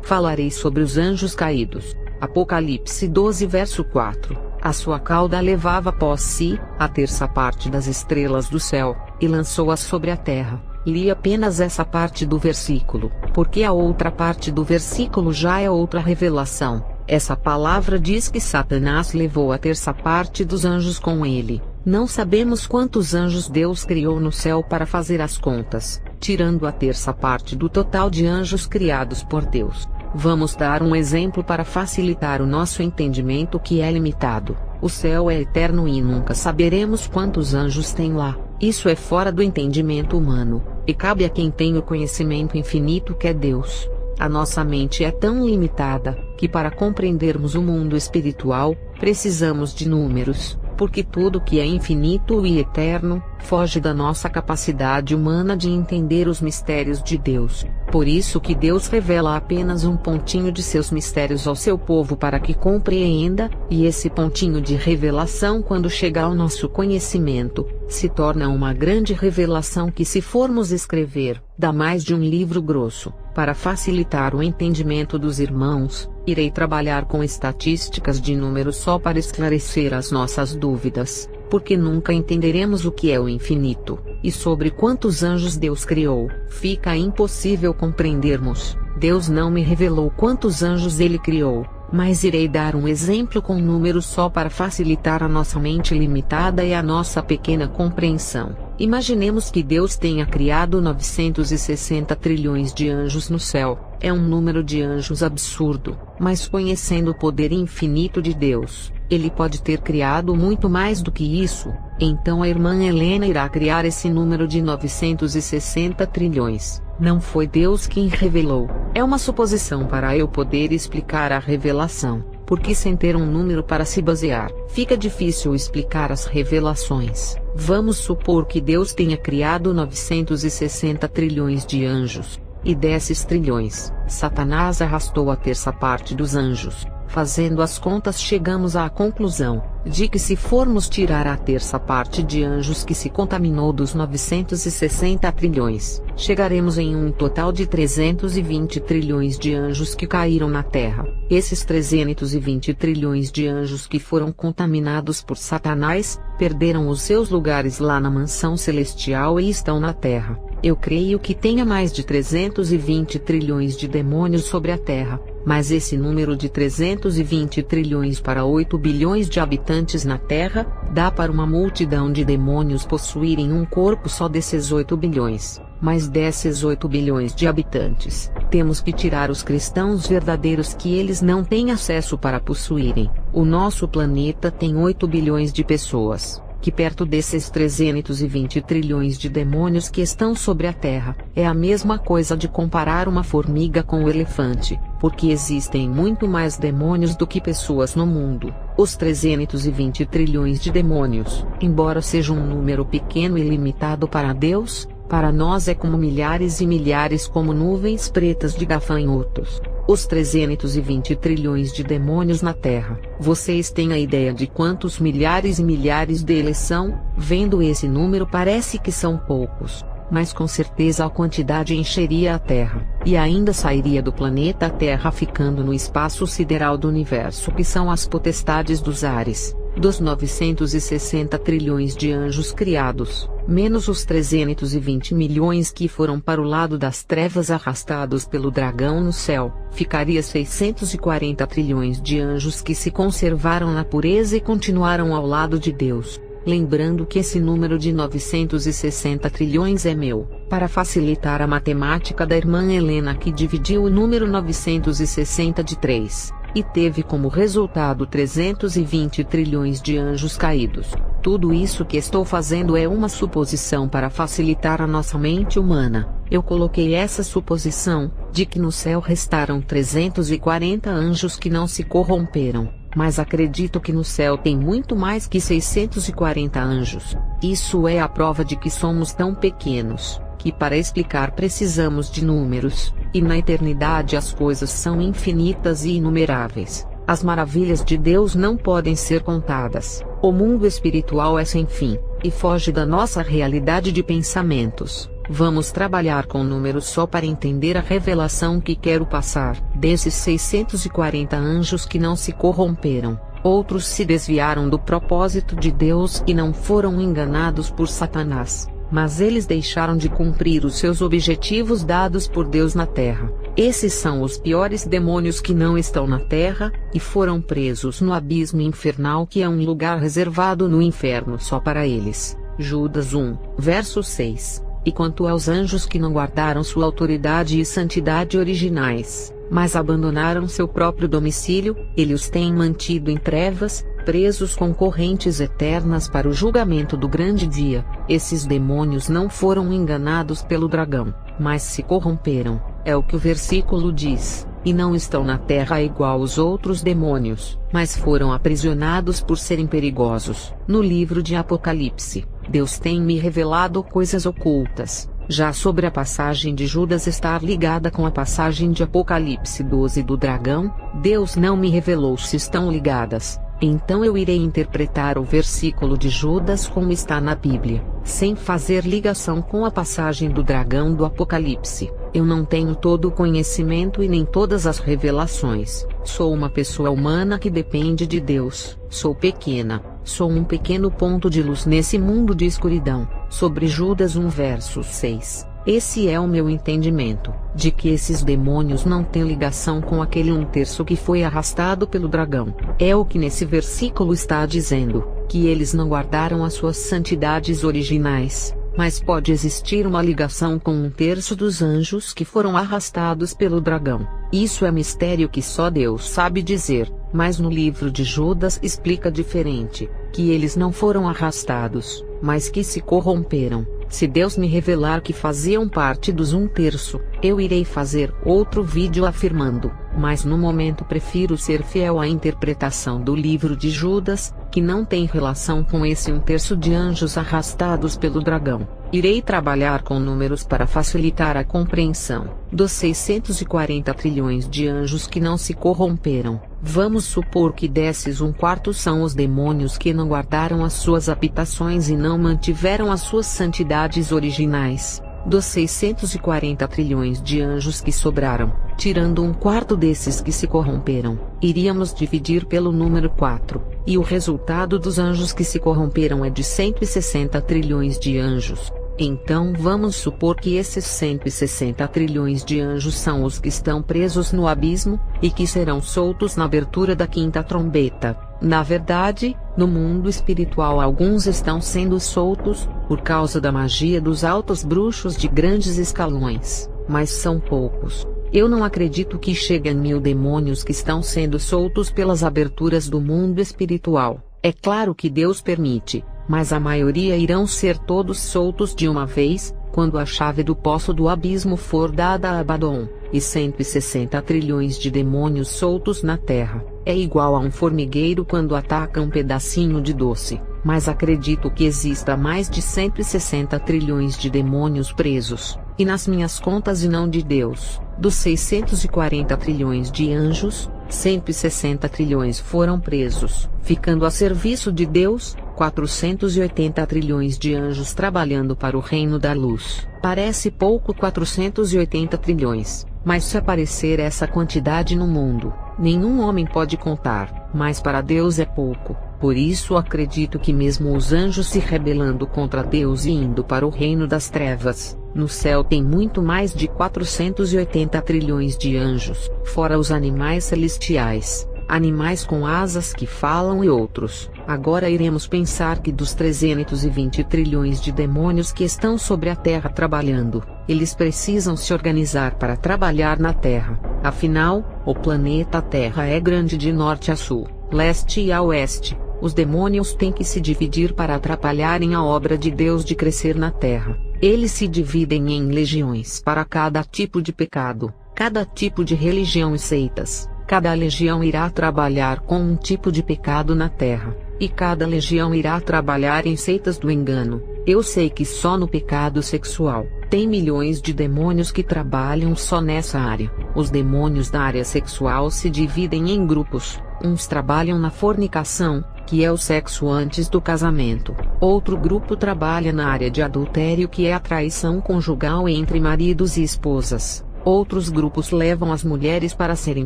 Falarei sobre os anjos caídos. Apocalipse 12 verso 4. A sua cauda levava após si a terça parte das estrelas do céu, e lançou-as sobre a terra. Li apenas essa parte do versículo, porque a outra parte do versículo já é outra revelação. Essa palavra diz que Satanás levou a terça parte dos anjos com ele. Não sabemos quantos anjos Deus criou no céu para fazer as contas, tirando a terça parte do total de anjos criados por Deus. Vamos dar um exemplo para facilitar o nosso entendimento que é limitado. O céu é eterno e nunca saberemos quantos anjos tem lá. Isso é fora do entendimento humano, e cabe a quem tem o conhecimento infinito que é Deus. A nossa mente é tão limitada, que para compreendermos o mundo espiritual, precisamos de números, porque tudo que é infinito e eterno, foge da nossa capacidade humana de entender os mistérios de Deus. Por isso que Deus revela apenas um pontinho de seus mistérios ao seu povo para que compreenda, e esse pontinho de revelação, quando chega ao nosso conhecimento, se torna uma grande revelação que, se formos escrever, dá mais de um livro grosso. Para facilitar o entendimento dos irmãos, irei trabalhar com estatísticas de números só para esclarecer as nossas dúvidas, porque nunca entenderemos o que é o infinito, e sobre quantos anjos Deus criou, fica impossível compreendermos. Deus não me revelou quantos anjos ele criou, mas irei dar um exemplo com números só para facilitar a nossa mente limitada e a nossa pequena compreensão. Imaginemos que Deus tenha criado 960 trilhões de anjos no céu. É um número de anjos absurdo, mas conhecendo o poder infinito de Deus, ele pode ter criado muito mais do que isso. Então a irmã Helena irá criar esse número de 960 trilhões. Não foi Deus quem revelou. É uma suposição para eu poder explicar a revelação, porque sem ter um número para se basear, fica difícil explicar as revelações. Vamos supor que Deus tenha criado 960 trilhões de anjos, e desses trilhões, Satanás arrastou a terça parte dos anjos. Fazendo as contas, chegamos à conclusão de que, se formos tirar a terça parte de anjos que se contaminou dos 960 trilhões, chegaremos em um total de 320 trilhões de anjos que caíram na Terra. Esses 320 trilhões de anjos que foram contaminados por Satanás, perderam os seus lugares lá na mansão celestial e estão na Terra. Eu creio que tenha mais de 320 trilhões de demônios sobre a Terra, mas esse número de 320 trilhões para 8 bilhões de habitantes na Terra, dá para uma multidão de demônios possuírem um corpo só desses 8 bilhões. Mas desses 8 bilhões de habitantes, temos que tirar os cristãos verdadeiros que eles não têm acesso para possuírem. O nosso planeta tem 8 bilhões de pessoas, que perto desses 320 trilhões de demônios que estão sobre a Terra, é a mesma coisa de comparar uma formiga com um elefante, porque existem muito mais demônios do que pessoas no mundo. Os 320 trilhões de demônios, embora seja um número pequeno e limitado para Deus, para nós é como milhares e milhares, como nuvens pretas de gafanhotos. Os 320 trilhões de demônios na Terra. Vocês têm a ideia de quantos milhares e milhares deles são? Vendo esse número parece que são poucos, mas com certeza a quantidade encheria a Terra, e ainda sairia do planeta Terra, ficando no espaço sideral do universo, que são as potestades dos ares. Dos 960 trilhões de anjos criados, menos os 320 milhões que foram para o lado das trevas arrastados pelo dragão no céu, ficaria 640 trilhões de anjos que se conservaram na pureza e continuaram ao lado de Deus. Lembrando que esse número de 960 trilhões é meu, para facilitar a matemática da irmã Helena, que dividiu o número 960 de 3. E teve como resultado 320 trilhões de anjos caídos. Tudo isso que estou fazendo é uma suposição para facilitar a nossa mente humana. Eu coloquei essa suposição, de que no céu restaram 340 anjos que não se corromperam, mas acredito que no céu tem muito mais que 640 anjos. Isso é a prova de que somos tão pequenos, que para explicar precisamos de números, e na eternidade as coisas são infinitas e inumeráveis. As maravilhas de Deus não podem ser contadas. O mundo espiritual é sem fim, e foge da nossa realidade de pensamentos. Vamos trabalhar com números só para entender a revelação que quero passar. Desses 640 anjos que não se corromperam, outros se desviaram do propósito de Deus e não foram enganados por Satanás, mas eles deixaram de cumprir os seus objetivos dados por Deus na terra. Esses são os piores demônios que não estão na terra, e foram presos no abismo infernal, que é um lugar reservado no inferno só para eles. Judas 1, verso 6. E quanto aos anjos que não guardaram sua autoridade e santidade originais, mas abandonaram seu próprio domicílio, ele os tem mantido em trevas, presos com correntes eternas para o julgamento do grande dia. Esses demônios não foram enganados pelo dragão, mas se corromperam, é o que o versículo diz, e não estão na terra igual os outros demônios, mas foram aprisionados por serem perigosos. No livro de Apocalipse, Deus tem me revelado coisas ocultas. Já sobre a passagem de Judas estar ligada com a passagem de Apocalipse 12 do dragão, Deus não me revelou se estão ligadas. Então eu irei interpretar o versículo de Judas como está na Bíblia, sem fazer ligação com a passagem do dragão do Apocalipse. Eu não tenho todo o conhecimento e nem todas as revelações. Sou uma pessoa humana que depende de Deus. Sou pequena. Sou um pequeno ponto de luz nesse mundo de escuridão. Sobre Judas 1 verso 6. Esse é o meu entendimento, de que esses demônios não têm ligação com aquele 1/3 que foi arrastado pelo dragão. É o que nesse versículo está dizendo, que eles não guardaram as suas santidades originais, mas pode existir uma ligação com 1/3 dos anjos que foram arrastados pelo dragão. Isso é mistério que só Deus sabe dizer, mas no livro de Judas explica diferente, que eles não foram arrastados, mas que se corromperam. Se Deus me revelar que faziam parte dos 1/3, eu irei fazer outro vídeo afirmando, mas no momento prefiro ser fiel à interpretação do livro de Judas, que não tem relação com esse 1/3 de anjos arrastados pelo dragão. Irei trabalhar com números para facilitar a compreensão. Dos 640 trilhões de anjos que não se corromperam, vamos supor que desses 1/4 são os demônios que não guardaram as suas habitações e não mantiveram as suas santidades originais. Dos 640 trilhões de anjos que sobraram, tirando 1/4 desses que se corromperam, iríamos dividir pelo número 4, e o resultado dos anjos que se corromperam é de 160 trilhões de anjos. Então vamos supor que esses 160 trilhões de anjos são os que estão presos no abismo, e que serão soltos na abertura da 5ª trombeta. Na verdade, no mundo espiritual alguns estão sendo soltos, por causa da magia dos altos bruxos de grandes escalões, mas são poucos. Eu não acredito que chegue a 1000 demônios que estão sendo soltos pelas aberturas do mundo espiritual. É claro que Deus permite, mas a maioria irão ser todos soltos de uma vez, quando a chave do poço do abismo for dada a Abaddon, e 160 trilhões de demônios soltos na terra. É igual a um formigueiro quando ataca um pedacinho de doce, mas acredito que exista mais de 160 trilhões de demônios presos, e nas minhas contas e não de Deus, dos 640 trilhões de anjos, 160 trilhões foram presos, ficando a serviço de Deus, 480 trilhões de anjos trabalhando para o reino da luz. Parece pouco 480 trilhões, mas se aparecer essa quantidade no mundo, nenhum homem pode contar, mas para Deus é pouco. Por isso acredito que mesmo os anjos se rebelando contra Deus e indo para o reino das trevas, no céu tem muito mais de 480 trilhões de anjos, fora os animais celestiais, animais com asas que falam e outros. Agora iremos pensar que dos 320 trilhões de demônios que estão sobre a terra trabalhando, eles precisam se organizar para trabalhar na terra. Afinal, o planeta Terra é grande de norte a sul, leste e a oeste. Os demônios têm que se dividir para atrapalharem a obra de Deus de crescer na terra. Eles se dividem em legiões para cada tipo de pecado, cada tipo de religião e seitas. Cada legião irá trabalhar com um tipo de pecado na terra, e cada legião irá trabalhar em seitas do engano. Eu sei que só no pecado sexual, tem milhões de demônios que trabalham só nessa área. Os demônios da área sexual se dividem em grupos, uns trabalham na fornicação, que é o sexo antes do casamento. Outro grupo trabalha na área de adultério, que é a traição conjugal entre maridos e esposas. Outros grupos levam as mulheres para serem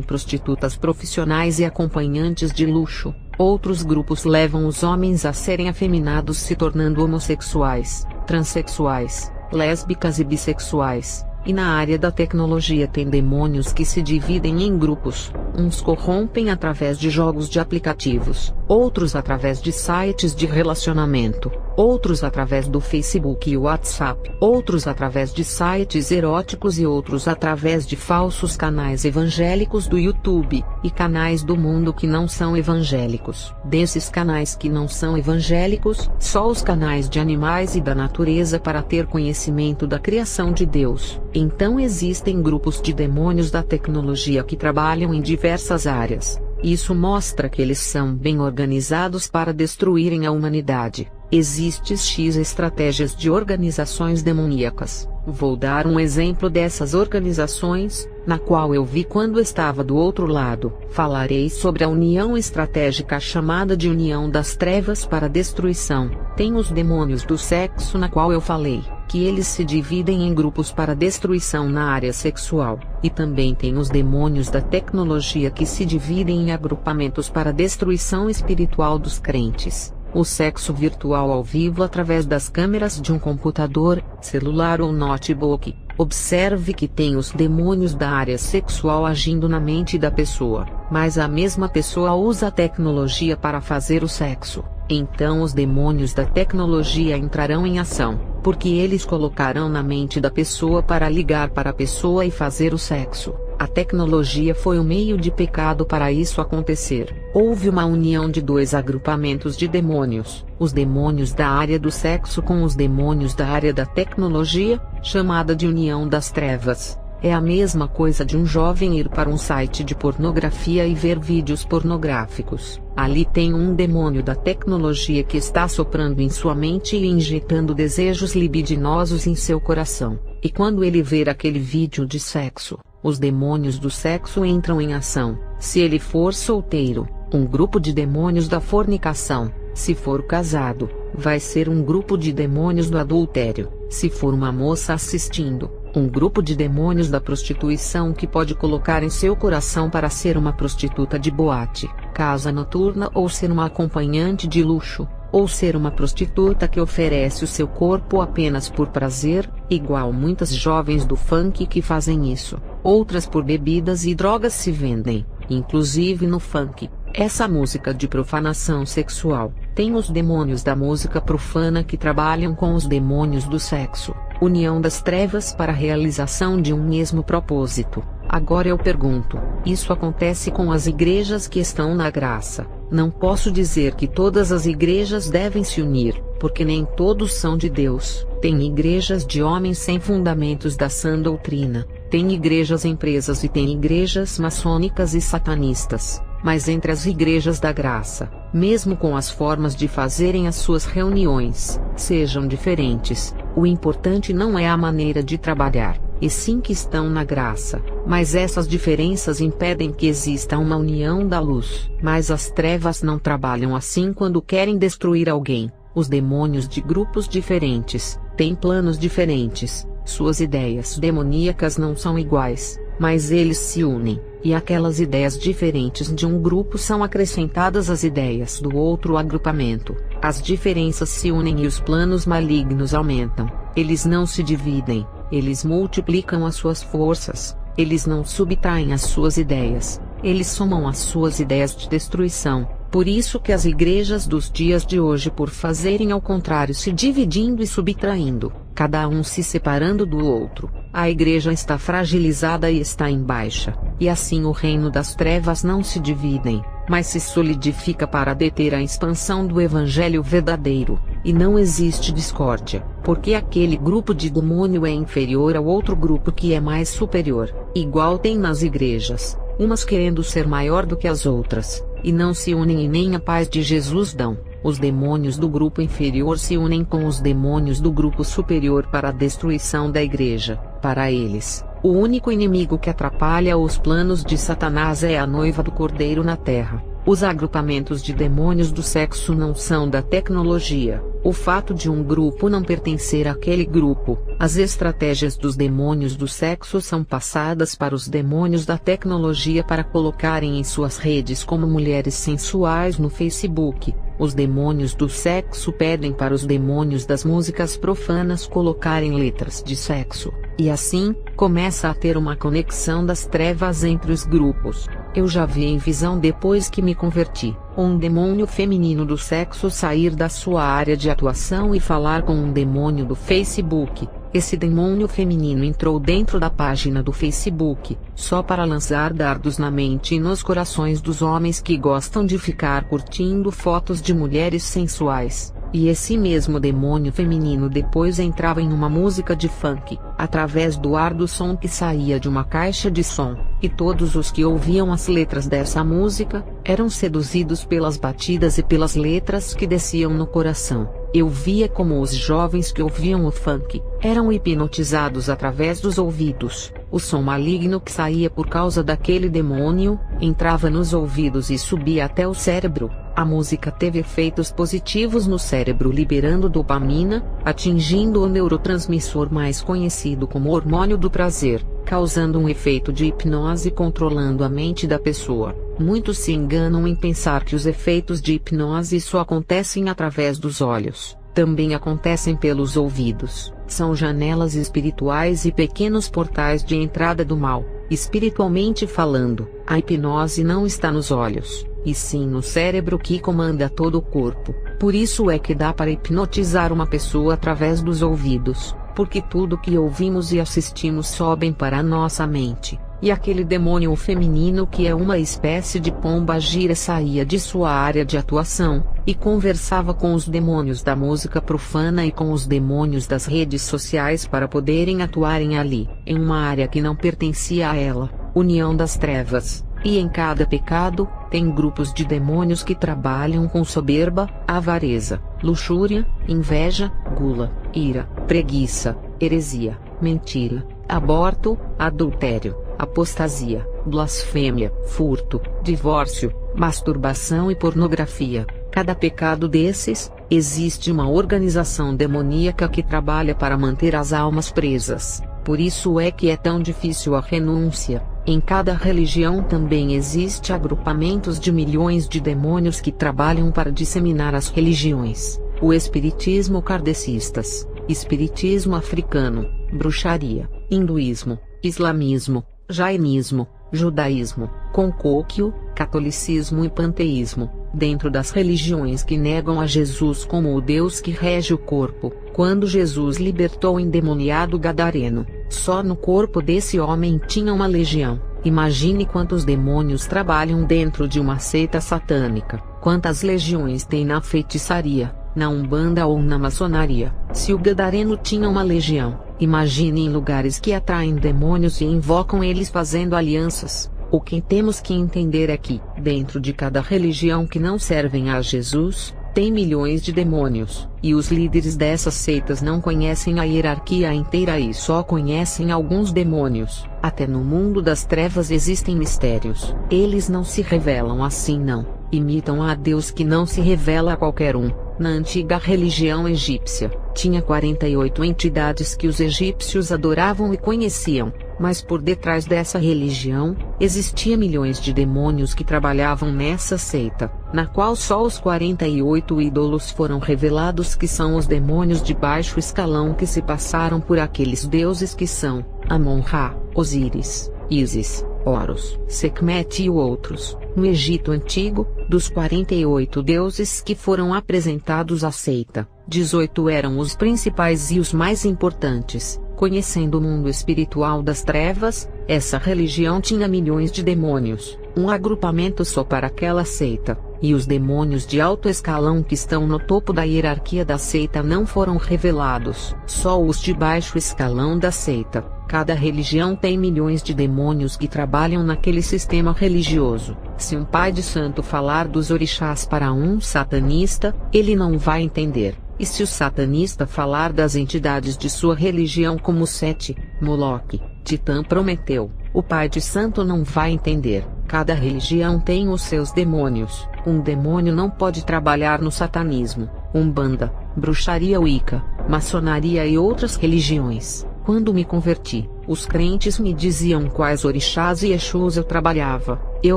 prostitutas profissionais e acompanhantes de luxo. Outros grupos levam os homens a serem afeminados, se tornando homossexuais, transexuais, lésbicas e bissexuais. E na área da tecnologia tem demônios que se dividem em grupos. Uns corrompem através de jogos de aplicativos, outros através de sites de relacionamento, outros através do Facebook e WhatsApp, outros através de sites eróticos e outros através de falsos canais evangélicos do YouTube, e canais do mundo que não são evangélicos. Desses canais que não são evangélicos, só os canais de animais e da natureza para ter conhecimento da criação de Deus. Então existem grupos de demônios da tecnologia que trabalham em diversas áreas. Isso mostra que eles são bem organizados para destruírem a humanidade. Existem X estratégias de organizações demoníacas. Vou dar um exemplo dessas organizações, na qual eu vi quando estava do outro lado. Falarei sobre a união estratégica chamada de União das Trevas para Destruição. Tem os demônios do sexo, na qual eu falei, que eles se dividem em grupos para destruição na área sexual. E também tem os demônios da tecnologia que se dividem em agrupamentos para destruição espiritual dos crentes. O sexo virtual ao vivo através das câmeras de um computador, celular ou notebook. Observe que tem os demônios da área sexual agindo na mente da pessoa, mas a mesma pessoa usa a tecnologia para fazer o sexo. Então os demônios da tecnologia entrarão em ação, porque eles colocarão na mente da pessoa para ligar para a pessoa e fazer o sexo. A tecnologia foi o meio de pecado para isso acontecer. Houve uma união de dois agrupamentos de demônios, os demônios da área do sexo com os demônios da área da tecnologia, chamada de União das Trevas. É a mesma coisa de um jovem ir para um site de pornografia e ver vídeos pornográficos. Ali tem um demônio da tecnologia que está soprando em sua mente e injetando desejos libidinosos em seu coração. E quando ele ver aquele vídeo de sexo, os demônios do sexo entram em ação. Se ele for solteiro, um grupo de demônios da fornicação. Se for casado, vai ser um grupo de demônios do adultério. Se for uma moça assistindo, um grupo de demônios da prostituição que pode colocar em seu coração para ser uma prostituta de boate, casa noturna ou ser uma acompanhante de luxo, ou ser uma prostituta que oferece o seu corpo apenas por prazer, igual muitas jovens do funk que fazem isso. Outras por bebidas e drogas se vendem, inclusive no funk. Essa música de profanação sexual. Tem os demônios da música profana que trabalham com os demônios do sexo. União das trevas para a realização de um mesmo propósito. Agora eu pergunto, isso acontece com as igrejas que estão na graça? Não posso dizer que todas as igrejas devem se unir, porque nem todos são de Deus. Tem igrejas de homens sem fundamentos da sã doutrina. Tem igrejas empresas e tem igrejas maçônicas e satanistas. Mas entre as igrejas da graça, mesmo com as formas de fazerem as suas reuniões, sejam diferentes, o importante não é a maneira de trabalhar, e sim que estão na graça. Mas essas diferenças impedem que exista uma união da luz. Mas as trevas não trabalham assim quando querem destruir alguém. Os demônios de grupos diferentes têm planos diferentes, suas ideias demoníacas não são iguais, mas eles se unem, e aquelas ideias diferentes de um grupo são acrescentadas às ideias do outro agrupamento. As diferenças se unem e os planos malignos aumentam. Eles não se dividem, eles multiplicam as suas forças, eles não subtraem as suas ideias, eles somam as suas ideias de destruição. Por isso que as igrejas dos dias de hoje, por fazerem ao contrário, se dividindo e subtraindo, cada um se separando do outro, a igreja está fragilizada e está em baixa, e assim o reino das trevas não se dividem, mas se solidifica para deter a expansão do evangelho verdadeiro, e não existe discórdia, porque aquele grupo de demônio é inferior ao outro grupo que é mais superior, igual tem nas igrejas, umas querendo ser maior do que as outras, e não se unem e nem a paz de Jesus dão. Os demônios do grupo inferior se unem com os demônios do grupo superior para a destruição da igreja. Para eles, o único inimigo que atrapalha os planos de Satanás é a noiva do Cordeiro na terra. Os agrupamentos de demônios do sexo não são da tecnologia, o fato de um grupo não pertencer àquele grupo. As estratégias dos demônios do sexo são passadas para os demônios da tecnologia para colocarem em suas redes como mulheres sensuais no Facebook. Os demônios do sexo pedem para os demônios das músicas profanas colocarem letras de sexo, e assim, começa a ter uma conexão das trevas entre os grupos. Eu já vi em visão depois que me converti, um demônio feminino do sexo sair da sua área de atuação e falar com um demônio do Facebook. Esse demônio feminino entrou dentro da página do Facebook, só para lançar dardos na mente e nos corações dos homens que gostam de ficar curtindo fotos de mulheres sensuais. E esse mesmo demônio feminino depois entrava em uma música de funk, através do ar do som que saía de uma caixa de som, e todos os que ouviam as letras dessa música, eram seduzidos pelas batidas e pelas letras que desciam no coração. Eu via como os jovens que ouviam o funk, eram hipnotizados através dos ouvidos. O som maligno que saía por causa daquele demônio, entrava nos ouvidos e subia até o cérebro. A música teve efeitos positivos no cérebro, liberando dopamina, atingindo o neurotransmissor mais conhecido como hormônio do prazer, causando um efeito de hipnose controlando a mente da pessoa. Muitos se enganam em pensar que os efeitos de hipnose só acontecem através dos olhos. Também acontecem pelos ouvidos. São janelas espirituais e pequenos portais de entrada do mal. Espiritualmente falando, a hipnose não está nos olhos, e sim no cérebro que comanda todo o corpo. Por isso é que dá para hipnotizar uma pessoa através dos ouvidos, porque tudo que ouvimos e assistimos sobem para a nossa mente. E aquele demônio feminino que é uma espécie de pomba gira saía de sua área de atuação, e conversava com os demônios da música profana e com os demônios das redes sociais para poderem atuarem ali, em uma área que não pertencia a ela, união das trevas. E em cada pecado, tem grupos de demônios que trabalham com soberba, avareza, luxúria, inveja, gula, ira, preguiça, heresia, mentira, aborto, adultério, apostasia, blasfêmia, furto, divórcio, masturbação e pornografia. Cada pecado desses, existe uma organização demoníaca que trabalha para manter as almas presas. Por isso é que é tão difícil a renúncia. Em cada religião também existe agrupamentos de milhões de demônios que trabalham para disseminar as religiões. O espiritismo kardecistas, espiritismo africano, bruxaria, hinduísmo, islamismo, jainismo, judaísmo, concóquio, catolicismo e panteísmo. Dentro das religiões que negam a Jesus como o Deus que rege o corpo, quando Jesus libertou o endemoniado gadareno, só no corpo desse homem tinha uma legião. Imagine quantos demônios trabalham dentro de uma seita satânica, quantas legiões tem na feitiçaria, na umbanda ou na maçonaria. Se o gadareno tinha uma legião, imagine em lugares que atraem demônios e invocam eles fazendo alianças. O que temos que entender é que, dentro de cada religião que não servem a Jesus, tem milhões de demônios, e os líderes dessas seitas não conhecem a hierarquia inteira e só conhecem alguns demônios. Até no mundo das trevas existem mistérios. Eles não se revelam assim não, imitam a Deus que não se revela a qualquer um. Na antiga religião egípcia, tinha 48 entidades que os egípcios adoravam e conheciam. Mas por detrás dessa religião, existia milhões de demônios que trabalhavam nessa seita, na qual só os 48 ídolos foram revelados que são os demônios de baixo escalão que se passaram por aqueles deuses que são Amon-Ra, Osíris, Ísis, Horus, Sekhmet e outros. No Egito Antigo, dos 48 deuses que foram apresentados à seita, 18 eram os principais e os mais importantes. Conhecendo o mundo espiritual das trevas, essa religião tinha milhões de demônios, um agrupamento só para aquela seita, e os demônios de alto escalão que estão no topo da hierarquia da seita não foram revelados, só os de baixo escalão da seita. Cada religião tem milhões de demônios que trabalham naquele sistema religioso. Se um pai de santo falar dos orixás para um satanista, ele não vai entender. E se o satanista falar das entidades de sua religião como Sete, Moloque, Titã, Prometeu, o pai de santo não vai entender. Cada religião tem os seus demônios. Um demônio não pode trabalhar no satanismo, umbanda, bruxaria wicca, maçonaria e outras religiões. Quando me converti, os crentes me diziam quais orixás e exus eu trabalhava. Eu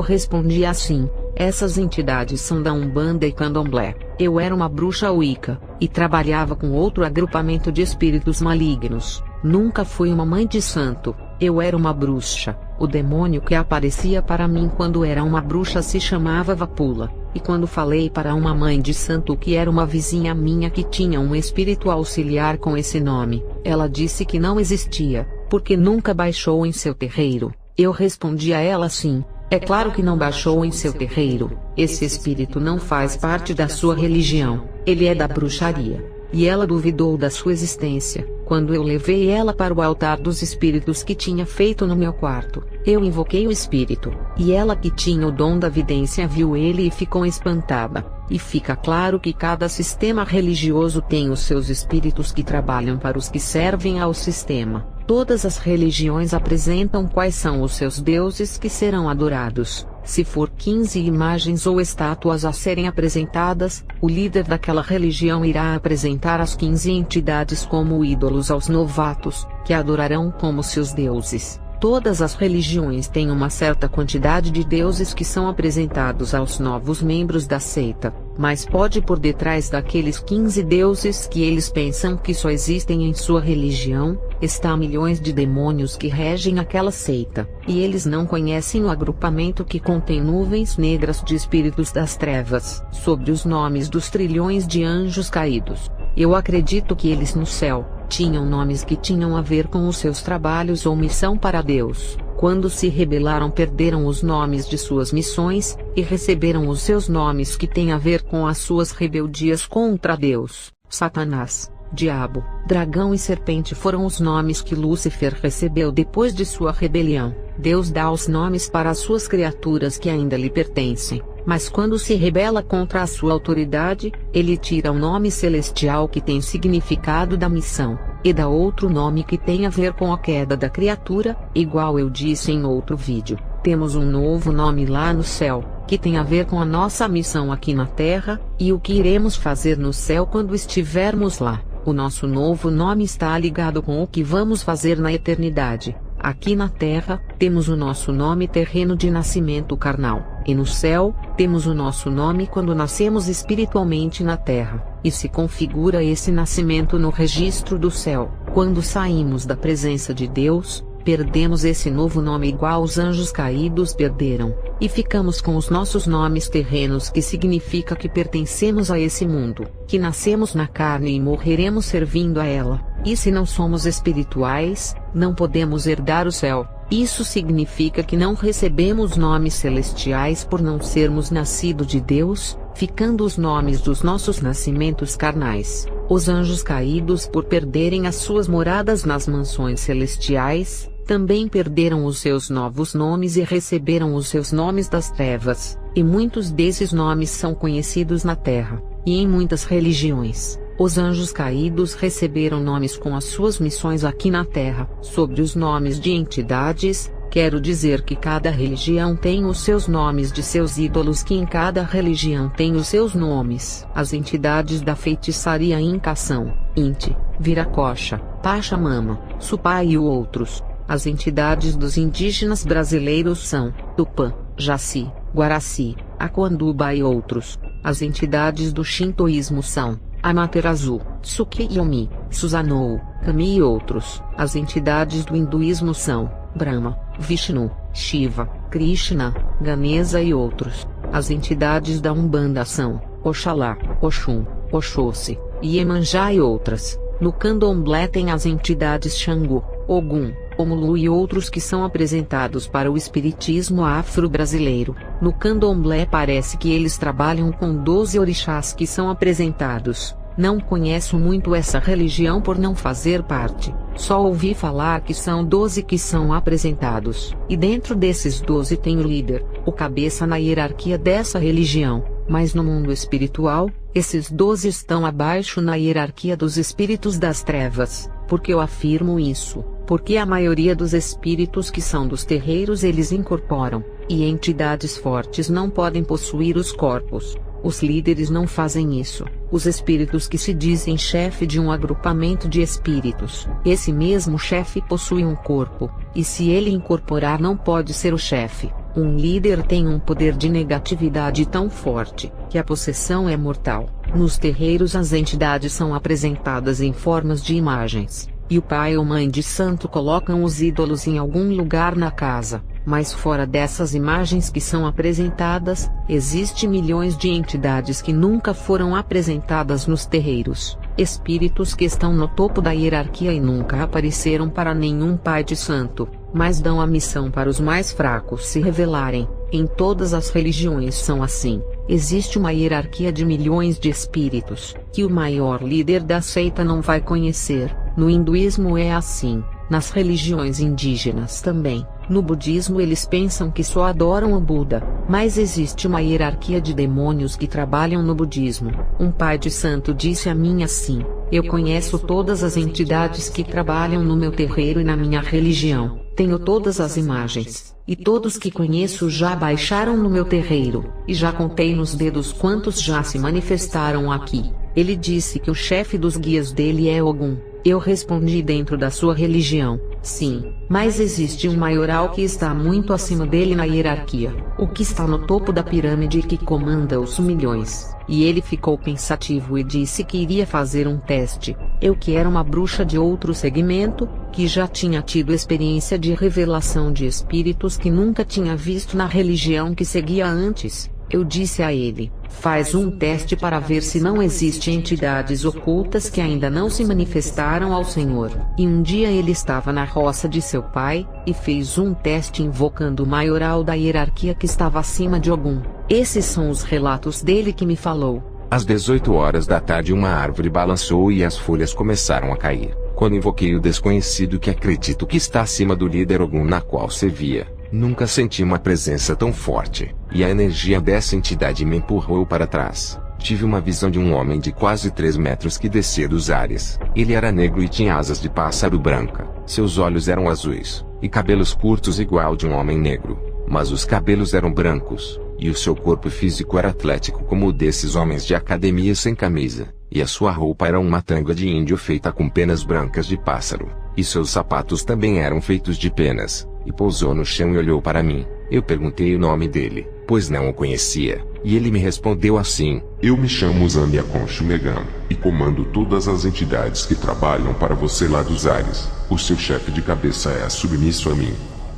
respondia assim: essas entidades são da Umbanda e Candomblé. Eu era uma bruxa wicca, e trabalhava com outro agrupamento de espíritos malignos. Nunca fui uma mãe de santo, eu era uma bruxa. O demônio que aparecia para mim quando era uma bruxa se chamava Vapula, e quando falei para uma mãe de santo que era uma vizinha minha que tinha um espírito auxiliar com esse nome, ela disse que não existia, porque nunca baixou em seu terreiro. Eu respondi a ela assim: é claro que não baixou em seu terreiro, esse espírito não faz parte da sua religião, ele é da bruxaria. E ela duvidou da sua existência. Quando eu levei ela para o altar dos espíritos que tinha feito no meu quarto, eu invoquei o espírito, e ela, que tinha o dom da vidência, viu ele e ficou espantada. E fica claro que cada sistema religioso tem os seus espíritos que trabalham para os que servem ao sistema. Todas as religiões apresentam quais são os seus deuses que serão adorados. Se for 15 imagens ou estátuas a serem apresentadas, o líder daquela religião irá apresentar as 15 entidades como ídolos aos novatos, que adorarão como seus deuses. Todas as religiões têm uma certa quantidade de deuses que são apresentados aos novos membros da seita, mas pode por detrás daqueles 15 deuses que eles pensam que só existem em sua religião, está milhões de demônios que regem aquela seita, e eles não conhecem o agrupamento que contém nuvens negras de espíritos das trevas, sobre os nomes dos trilhões de anjos caídos. Eu acredito que eles no céu tinham nomes que tinham a ver com os seus trabalhos ou missão para Deus. Quando se rebelaram, perderam os nomes de suas missões, e receberam os seus nomes que têm a ver com as suas rebeldias contra Deus. Satanás, Diabo, Dragão e Serpente foram os nomes que Lúcifer recebeu depois de sua rebelião. Deus dá os nomes para as suas criaturas que ainda lhe pertencem, mas quando se rebela contra a sua autoridade, ele tira o nome celestial que tem significado da missão, e dá outro nome que tem a ver com a queda da criatura. Igual eu disse em outro vídeo, temos um novo nome lá no céu, que tem a ver com a nossa missão aqui na Terra, e o que iremos fazer no céu quando estivermos lá. O nosso novo nome está ligado com o que vamos fazer na eternidade. Aqui na Terra, temos o nosso nome terreno de nascimento carnal, e no céu, temos o nosso nome quando nascemos espiritualmente na Terra, e se configura esse nascimento no registro do céu. Quando saímos da presença de Deus, perdemos esse novo nome igual os anjos caídos perderam, e ficamos com os nossos nomes terrenos, que significa que pertencemos a esse mundo, que nascemos na carne e morreremos servindo a ela. E se não somos espirituais, não podemos herdar o céu. Isso significa que não recebemos nomes celestiais por não sermos nascido de Deus, ficando os nomes dos nossos nascimentos carnais. Os anjos caídos, por perderem as suas moradas nas mansões celestiais, também perderam os seus novos nomes e receberam os seus nomes das trevas, e muitos desses nomes são conhecidos na Terra, e em muitas religiões. Os anjos caídos receberam nomes com as suas missões aqui na Terra. Sobre os nomes de entidades, quero dizer que cada religião tem os seus nomes de seus ídolos, que em cada religião tem os seus nomes. As entidades da feitiçaria Inca são Inti, Viracocha, Pachamama, Supá e outros. As entidades dos indígenas brasileiros são Tupã, Jaci, Guaraci, Aquanduba e outros. As entidades do shintoísmo são Amaterasu, Tsukiyomi, Susanoo, Kami e outros. As entidades do hinduísmo são Brahma, Vishnu, Shiva, Krishna, Ganesa e outros. As entidades da Umbanda são Oxalá, Oxum, Oxóssi, Iemanjá e outras. No Candomblé tem as entidades Xangô, Ogum, Omulu e outros que são apresentados para o espiritismo afro-brasileiro. No Candomblé parece que eles trabalham com 12 orixás que são apresentados. Não conheço muito essa religião por não fazer parte, só ouvi falar que são 12 que são apresentados, e dentro desses 12 tem o líder, o cabeça na hierarquia dessa religião, mas no mundo espiritual, esses 12 estão abaixo na hierarquia dos espíritos das trevas. Por que eu afirmo isso? Porque a maioria dos espíritos que são dos terreiros eles incorporam E entidades fortes não podem possuir os corpos. Os líderes não fazem isso. Os espíritos que se dizem chefe de um agrupamento de espíritos, esse mesmo chefe possui um corpo, e se ele incorporar não pode ser o chefe. Um líder tem um poder de negatividade tão forte, que a possessão é mortal. Nos terreiros as entidades são apresentadas em formas de imagens, e o pai ou mãe de santo colocam os ídolos em algum lugar na casa. Mas fora dessas imagens que são apresentadas, existe milhões de entidades que nunca foram apresentadas nos terreiros. Espíritos que estão no topo da hierarquia e nunca apareceram para nenhum pai de santo, mas dão a missão para os mais fracos se revelarem. Em todas as religiões são assim. Existe uma hierarquia de milhões de espíritos, que o maior líder da seita não vai conhecer. No hinduísmo é assim, nas religiões indígenas também. No budismo eles pensam que só adoram o Buda, mas existe uma hierarquia de demônios que trabalham no budismo. Um pai de santo disse a mim assim: eu conheço todas as entidades que trabalham no meu terreiro e na minha religião, tenho todas as imagens, e todos que conheço já baixaram no meu terreiro, e já contei nos dedos quantos já se manifestaram aqui. Ele disse que o chefe dos guias dele é Ogum. Eu respondi: dentro da sua religião, sim, mas existe um maioral que está muito acima dele na hierarquia, o que está no topo da pirâmide e que comanda os milhões. E ele ficou pensativo e disse que iria fazer um teste. Eu, que era uma bruxa de outro segmento, que já tinha tido experiência de revelação de espíritos que nunca tinha visto na religião que seguia antes, eu disse a ele: faz um teste para ver se não existem entidades ocultas que ainda não se manifestaram ao Senhor. E um dia ele estava na roça de seu pai, e fez um teste invocando o maioral da hierarquia que estava acima de Ogum. Esses são os relatos dele que me falou. Às 18 horas da tarde uma árvore balançou e as folhas começaram a cair. Quando invoquei o desconhecido que acredito que está acima do líder Ogum na qual servia, nunca senti uma presença tão forte, e a energia dessa entidade me empurrou para trás. Tive uma visão de um homem de quase 3 metros que descia dos ares. Ele era negro e tinha asas de pássaro branca. Seus olhos eram azuis, e cabelos curtos igual de um homem negro, mas os cabelos eram brancos, e o seu corpo físico era atlético como o desses homens de academia sem camisa, e a sua roupa era uma tanga de índio feita com penas brancas de pássaro, e seus sapatos também eram feitos de penas. E pousou no chão e olhou para mim. Eu perguntei o nome dele, pois não o conhecia, e ele me respondeu assim: eu me chamo Zamia Conchumegan, e comando todas as entidades que trabalham para você lá dos ares. O seu chefe de cabeça é submisso a mim.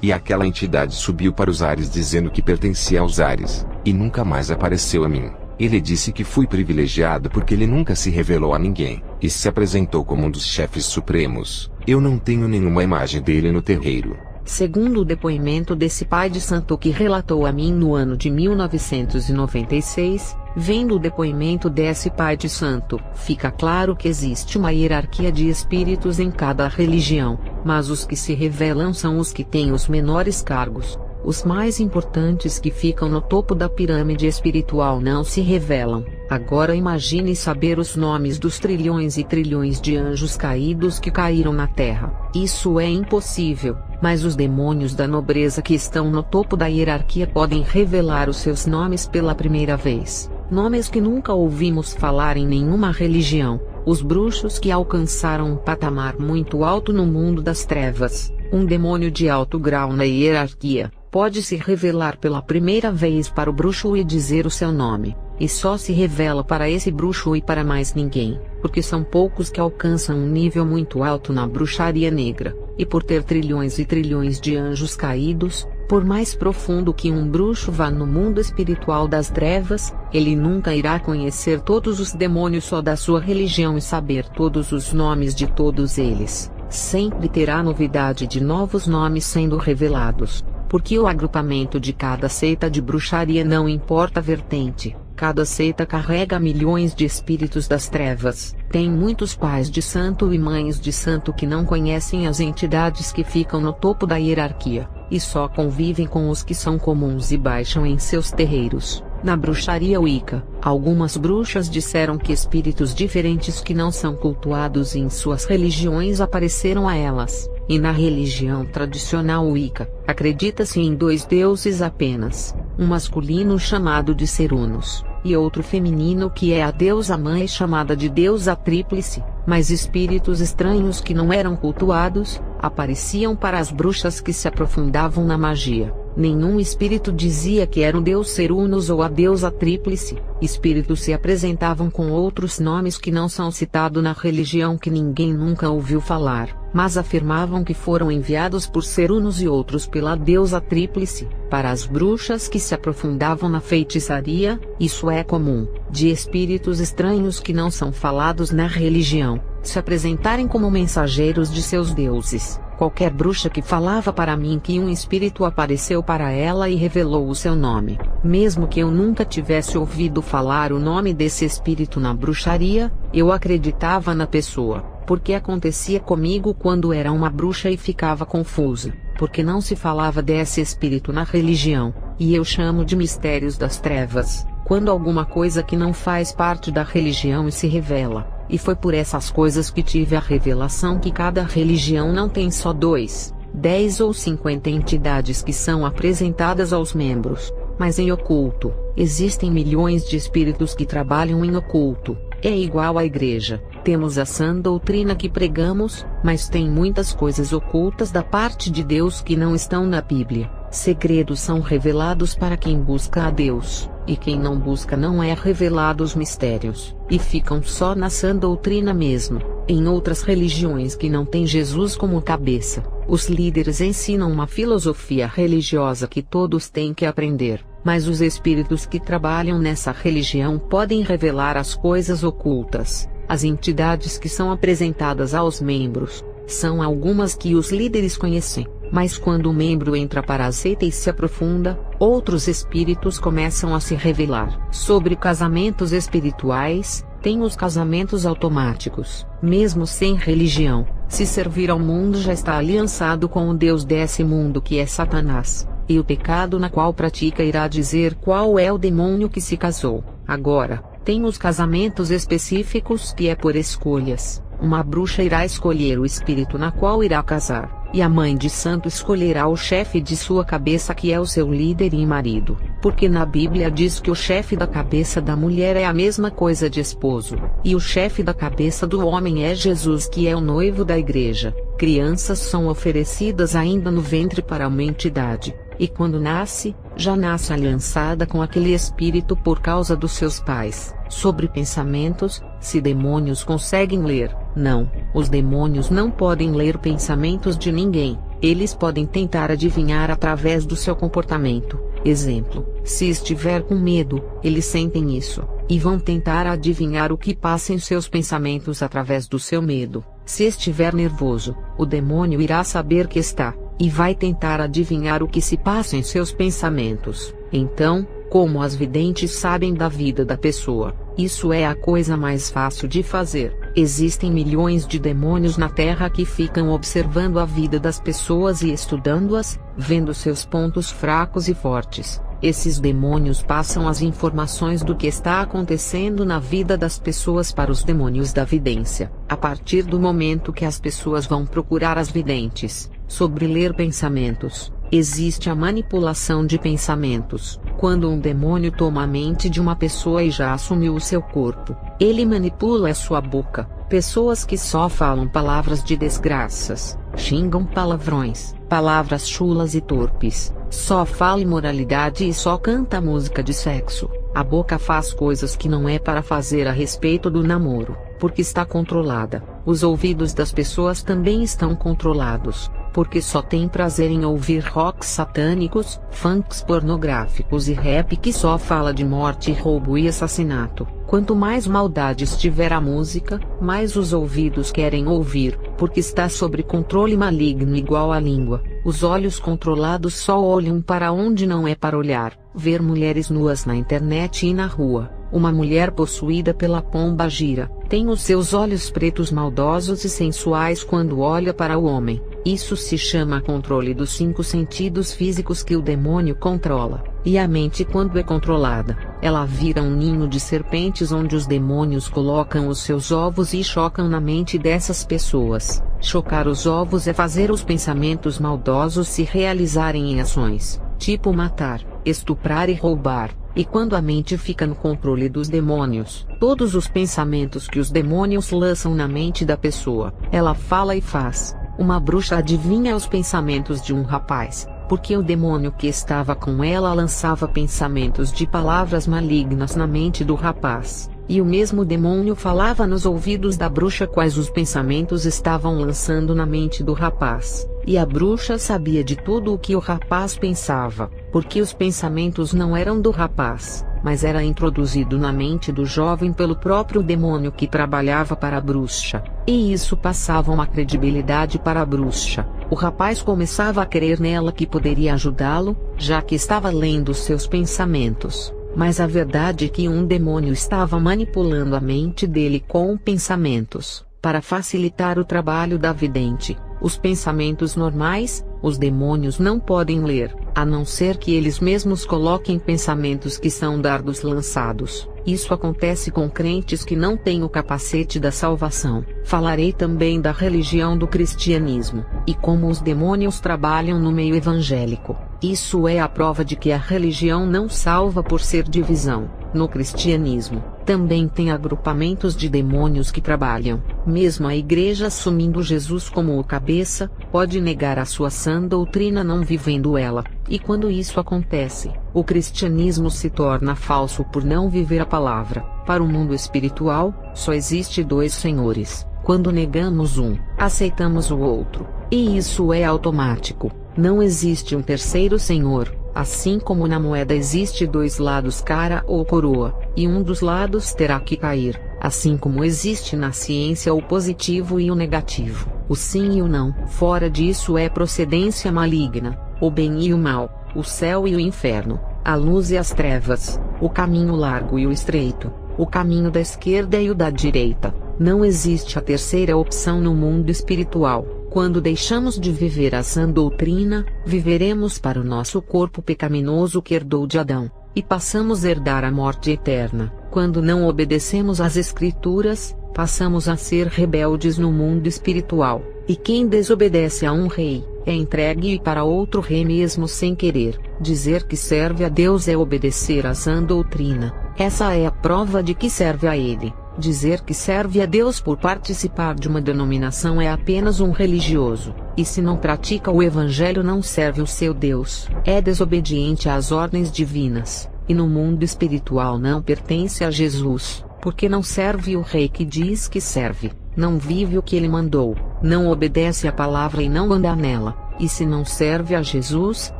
E aquela entidade subiu para os ares dizendo que pertencia aos ares, e nunca mais apareceu a mim. Ele disse que fui privilegiado porque ele nunca se revelou a ninguém, e se apresentou como um dos chefes supremos. Eu não tenho nenhuma imagem dele no terreiro. Segundo o depoimento desse pai de santo que relatou a mim no ano de 1996, vendo o depoimento desse pai de santo, fica claro que existe uma hierarquia de espíritos em cada religião, mas os que se revelam são os que têm os menores cargos. Os mais importantes que ficam no topo da pirâmide espiritual não se revelam. Agora imagine saber os nomes dos trilhões e trilhões de anjos caídos que caíram na Terra. Isso é impossível, mas os demônios da nobreza que estão no topo da hierarquia podem revelar os seus nomes pela primeira vez. Nomes que nunca ouvimos falar em nenhuma religião. Os bruxos que alcançaram um patamar muito alto no mundo das trevas. Um demônio de alto grau na hierarquia pode se revelar pela primeira vez para o bruxo e dizer o seu nome, e só se revela para esse bruxo e para mais ninguém, porque são poucos que alcançam um nível muito alto na bruxaria negra, e por ter trilhões e trilhões de anjos caídos, por mais profundo que um bruxo vá no mundo espiritual das trevas, ele nunca irá conhecer todos os demônios só da sua religião e saber todos os nomes de todos eles. Sempre terá novidade de novos nomes sendo revelados. Porque o agrupamento de cada seita de bruxaria não importa a vertente, cada seita carrega milhões de espíritos das trevas. Tem muitos pais de santo e mães de santo que não conhecem as entidades que ficam no topo da hierarquia, e só convivem com os que são comuns e baixam em seus terreiros. Na bruxaria Wicca, algumas bruxas disseram que espíritos diferentes que não são cultuados em suas religiões apareceram a elas. e na religião tradicional Wicca, acredita-se em 2 deuses apenas, um masculino chamado de Cernunnos, e outro feminino que é a deusa mãe chamada de deusa tríplice, mas espíritos estranhos que não eram cultuados, apareciam para as bruxas que se aprofundavam na magia. Nenhum espírito dizia que era o deus Cernunnos ou a deusa tríplice. Espíritos se apresentavam com outros nomes que não são citados na religião que ninguém nunca ouviu falar, mas afirmavam que foram enviados por Cernunnos e outros pela deusa tríplice. Para as bruxas que se aprofundavam na feitiçaria, isso é comum, de espíritos estranhos que não são falados na religião, se apresentarem como mensageiros de seus deuses. Qualquer bruxa que falava para mim que um espírito apareceu para ela e revelou o seu nome, mesmo que eu nunca tivesse ouvido falar o nome desse espírito na bruxaria, eu acreditava na pessoa, porque acontecia comigo quando era uma bruxa e ficava confusa, porque não se falava desse espírito na religião, e eu chamo de mistérios das trevas, quando alguma coisa que não faz parte da religião se revela. E foi por essas coisas que tive a revelação que cada religião não tem só 2, 10 ou 50 entidades que são apresentadas aos membros, mas em oculto, existem milhões de espíritos que trabalham em oculto. É igual à igreja, temos a sã doutrina que pregamos, mas tem muitas coisas ocultas da parte de Deus que não estão na Bíblia. Segredos são revelados para quem busca a Deus, e quem não busca não é revelado os mistérios, e ficam só na sã doutrina mesmo. Em outras religiões que não têm Jesus como cabeça, os líderes ensinam uma filosofia religiosa que todos têm que aprender, mas os espíritos que trabalham nessa religião podem revelar as coisas ocultas. As entidades que são apresentadas aos membros, são algumas que os líderes conhecem, mas quando o membro entra para a seita e se aprofunda, outros espíritos começam a se revelar. Sobre casamentos espirituais, tem os casamentos automáticos, mesmo sem religião. Se servir ao mundo já está aliançado com o Deus desse mundo que é Satanás, e o pecado na qual pratica irá dizer qual é o demônio que se casou. Agora, tem os casamentos específicos que é por escolhas. Uma bruxa irá escolher o espírito na qual irá casar, e a mãe de santo escolherá o chefe de sua cabeça que é o seu líder e marido, porque na Bíblia diz que o chefe da cabeça da mulher é a mesma coisa de esposo, e o chefe da cabeça do homem é Jesus que é o noivo da igreja. Crianças são oferecidas ainda no ventre para uma entidade, e quando nasce, já nasce aliançada com aquele espírito por causa dos seus pais. Sobre pensamentos, se demônios conseguem ler, não, os demônios não podem ler pensamentos de ninguém, eles podem tentar adivinhar através do seu comportamento. Exemplo, se estiver com medo, eles sentem isso, e vão tentar adivinhar o que passa em seus pensamentos através do seu medo. Se estiver nervoso, o demônio irá saber que está, e vai tentar adivinhar o que se passa em seus pensamentos. Então, como as videntes sabem da vida da pessoa, isso é a coisa mais fácil de fazer. Existem milhões de demônios na Terra que ficam observando a vida das pessoas e estudando-as, vendo seus pontos fracos e fortes. Esses demônios passam as informações do que está acontecendo na vida das pessoas para os demônios da vidência. A partir do momento que as pessoas vão procurar as videntes, sobre ler pensamentos, existe a manipulação de pensamentos. Quando um demônio toma a mente de uma pessoa e já assumiu o seu corpo, ele manipula a sua boca. Pessoas que só falam palavras de desgraças, xingam palavrões, palavras chulas e torpes, só fala imoralidade e só canta música de sexo. A boca faz coisas que não é para fazer a respeito do namoro, porque está controlada. Os ouvidos das pessoas também estão controlados, porque só tem prazer em ouvir rocks satânicos, funks pornográficos e rap que só fala de morte, roubo e assassinato. Quanto mais maldade estiver a música, mais os ouvidos querem ouvir, porque está sob controle maligno igual à língua. Os olhos controlados só olham para onde não é para olhar. Ver mulheres nuas na internet e na rua. Uma mulher possuída pela pomba gira, tem os seus olhos pretos maldosos e sensuais quando olha para o homem. Isso se chama controle dos 5 sentidos físicos que o demônio controla. E a mente, quando é controlada, ela vira um ninho de serpentes onde os demônios colocam os seus ovos e chocam na mente dessas pessoas. Chocar os ovos é fazer os pensamentos maldosos se realizarem em ações, tipo matar, estuprar e roubar. E quando a mente fica no controle dos demônios, todos os pensamentos que os demônios lançam na mente da pessoa, ela fala e faz. Uma bruxa adivinha os pensamentos de um rapaz, porque o demônio que estava com ela lançava pensamentos de palavras malignas na mente do rapaz, e o mesmo demônio falava nos ouvidos da bruxa quais os pensamentos estavam lançando na mente do rapaz, e a bruxa sabia de tudo o que o rapaz pensava, porque os pensamentos não eram do rapaz, mas era introduzido na mente do jovem pelo próprio demônio que trabalhava para a bruxa, e isso passava uma credibilidade para a bruxa. O rapaz começava a crer nela que poderia ajudá-lo, já que estava lendo seus pensamentos. Mas a verdade é que um demônio estava manipulando a mente dele com pensamentos, para facilitar o trabalho da vidente. Os pensamentos normais, os demônios não podem ler, a não ser que eles mesmos coloquem pensamentos que são dardos lançados. Isso acontece com crentes que não têm o capacete da salvação. Falarei também da religião do cristianismo, e como os demônios trabalham no meio evangélico. Isso é a prova de que a religião não salva por ser divisão. No cristianismo, também tem agrupamentos de demônios que trabalham. Mesmo a igreja assumindo Jesus como o cabeça, pode negar a sua sã doutrina não vivendo ela. E quando isso acontece, o cristianismo se torna falso por não viver a palavra. Para o mundo espiritual, só existe dois senhores. Quando negamos um, aceitamos o outro. E isso é automático. Não existe um terceiro senhor. Assim como na moeda existe dois lados, cara ou coroa, e um dos lados terá que cair, assim como existe na ciência o positivo e o negativo, o sim e o não. Fora disso é procedência maligna, o bem e o mal, o céu e o inferno, a luz e as trevas, o caminho largo e o estreito, o caminho da esquerda e o da direita. Não existe a terceira opção no mundo espiritual. Quando deixamos de viver a sã doutrina, viveremos para o nosso corpo pecaminoso que herdou de Adão, e passamos a herdar a morte eterna. Quando não obedecemos às Escrituras, passamos a ser rebeldes no mundo espiritual, e quem desobedece a um rei, é entregue para outro rei mesmo sem querer. Dizer que serve a Deus é obedecer à sã doutrina. Essa é a prova de que serve a Ele. Dizer que serve a Deus por participar de uma denominação é apenas um religioso, e se não pratica o Evangelho não serve o seu Deus, é desobediente às ordens divinas, e no mundo espiritual não pertence a Jesus, porque não serve o Rei que diz que serve, não vive o que Ele mandou, não obedece à palavra e não anda nela, e se não serve a Jesus,